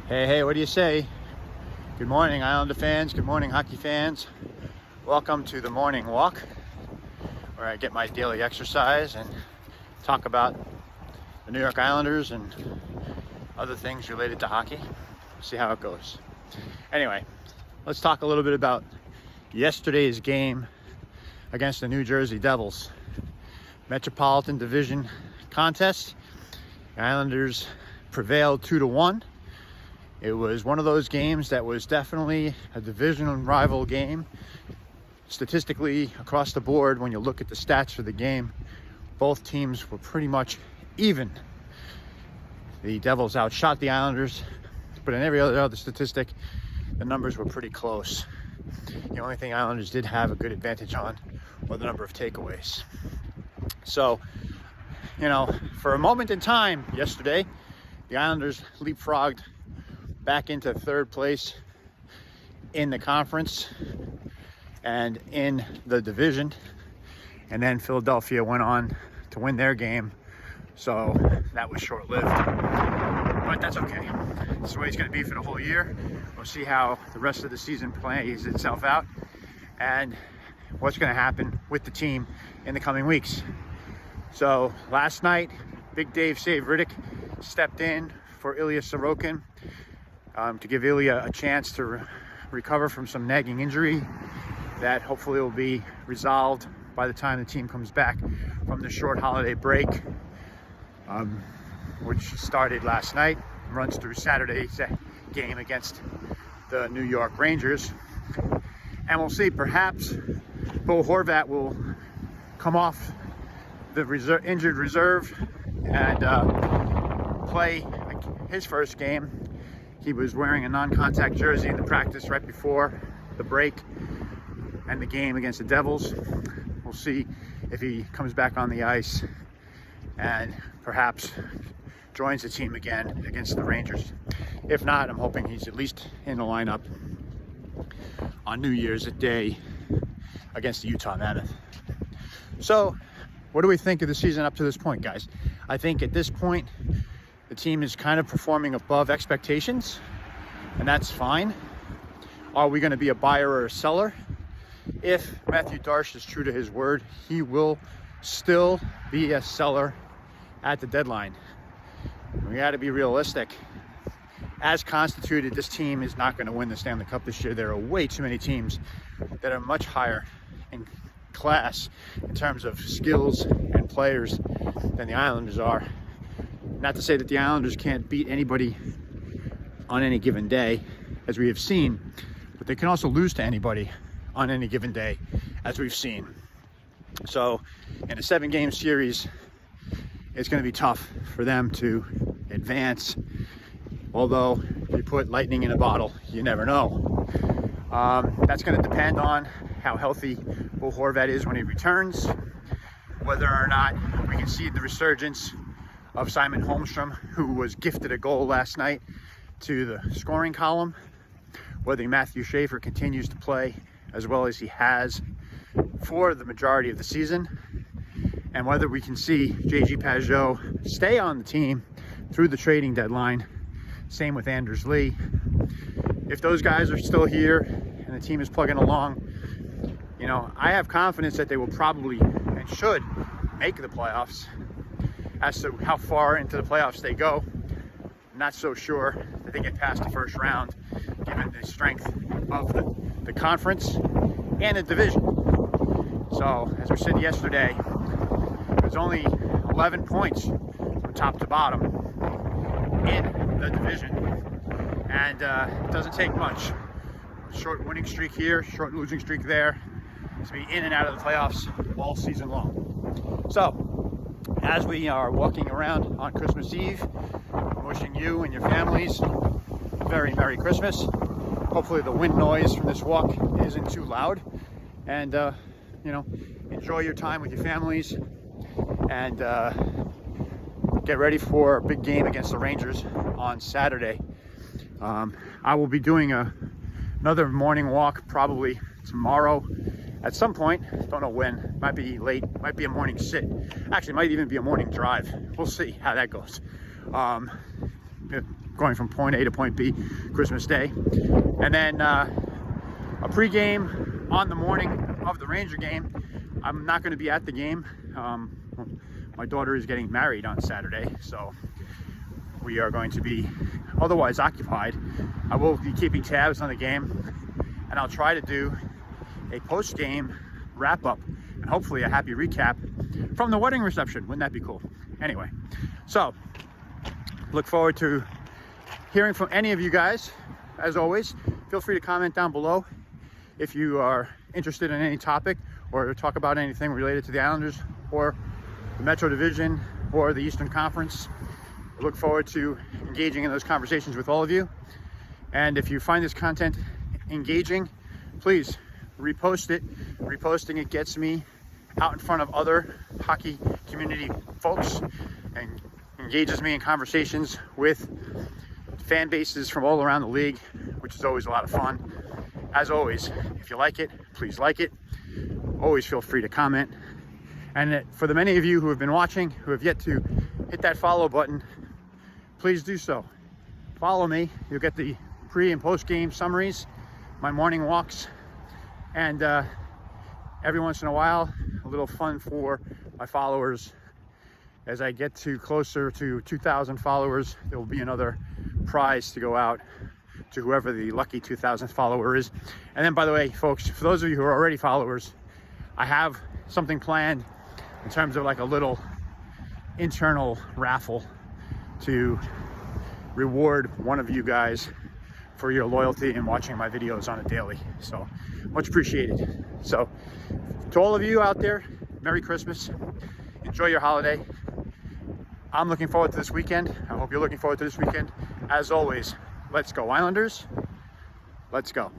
Hey, what do you say? Good morning, Islander fans. Good morning, hockey fans. Welcome to the morning walk, where I get my daily exercise and talk about the New York Islanders and other things related to hockey. See how it goes. Anyway, let's talk a little bit about yesterday's game against the New Jersey Devils. Metropolitan Division contest. The Islanders prevailed 2-1. It was one of those games that was definitely a division rival game. Statistically, across the board, when you look at the stats for the game, both teams were pretty much even. The Devils outshot the Islanders, but in every other statistic, the numbers were pretty close. The only thing Islanders did have a good advantage on were the number of takeaways. So, for a moment in time yesterday, the Islanders leapfrogged back into third place in the conference and in the division. And then Philadelphia went on to win their game. So that was short-lived. But that's okay. That's the way it's going to be for the whole year. We'll see how the rest of the season plays itself out and what's going to happen with the team in the coming weeks. So last night, Big Dave Riddick stepped in for Ilya Sorokin to give Ilya a chance to recover from some nagging injury that hopefully will be resolved by the time the team comes back from the short holiday break, which started last night, runs through Saturday's game against the New York Rangers. And we'll see, perhaps Bo Horvat will come off the injured reserve and play his first game. He was wearing a non-contact jersey in the practice right before the break and the game against the Devils. We'll see if he comes back on the ice and perhaps joins the team again against the Rangers. If not, I'm hoping he's at least in the lineup on New Year's Day against the Utah Mammoth. So, what do we think of the season up to this point, guys? I think at this point, the team is kind of performing above expectations, and that's fine. Are we going to be a buyer or a seller? If Matthew Darche is true to his word, he will still be a seller at the deadline. We got to be realistic. As constituted, this team is not going to win the Stanley Cup this year. There are way too many teams that are much higher in class in terms of skills and players than the Islanders are. Not to say that the Islanders can't beat anybody on any given day, as we have seen, but they can also lose to anybody on any given day, as we've seen. So in a 7-game series, it's going to be tough for them to advance. Although, if you put lightning in a bottle, you never know. That's going to depend on how healthy Bo Horvat is when he returns, whether or not we can see the resurgence of Simon Holmstrom, who was gifted a goal last night to the scoring column, whether Matthew Schaefer continues to play as well as he has for the majority of the season, and whether we can see J.G. Pageau stay on the team through the trading deadline. Same with Anders Lee. If those guys are still here and the team is plugging along, I have confidence that they will probably and should make the playoffs. As to how far into the playoffs they go, I'm not so sure that they get past the first round, given the strength of the conference and the division. So, as we said yesterday, there's only 11 points from top to bottom in the division, and it doesn't take much. Short winning streak here, short losing streak there, to be in and out of the playoffs all season long. So, as we are walking around on Christmas Eve, I'm wishing you and your families a very Merry Christmas. Hopefully the wind noise from this walk isn't too loud. And, enjoy your time with your families and get ready for a big game against the Rangers on Saturday. I will be doing another morning walk probably tomorrow at some point. Don't know when. Might be late. Might be a morning sit. Actually, might even be a morning drive. We'll see how that goes. going from point A to point B Christmas Day. And then a pregame on the morning of the Ranger game. I'm not going to be at the game. My daughter is getting married on Saturday, so we are going to be otherwise occupied. I will be keeping tabs on the game, and I'll try to do a post-game wrap-up and hopefully a happy recap from the wedding reception. Wouldn't that be cool? Anyway, so look forward to hearing from any of you guys. As always, feel free to comment down below if you are interested in any topic or talk about anything related to the Islanders or the Metro Division or the Eastern Conference. I look forward to engaging in those conversations with all of you. And if you find this content engaging, please repost it. Reposting it gets me out in front of other hockey community folks and engages me in conversations with fan bases from all around the league, which is always a lot of fun. As always, if you like it, please like it. Always feel free to comment. And for the many of you who have been watching, who have yet to hit that follow button, please do so. Follow me. You'll get the pre and post game summaries, my morning walks, and every once in a while, a little fun for my followers. As I get closer to 2,000 followers, there will be another prize to go out to whoever the lucky 2,000th follower is. And then, by the way, folks, for those of you who are already followers, I have something planned in terms of like a little internal raffle to reward one of you guys for your loyalty and watching my videos on a daily. So much appreciated. So to all of you out there, Merry Christmas. Enjoy your holiday. I'm looking forward to this weekend. I hope you're looking forward to this weekend. As always, let's go Islanders. Let's go.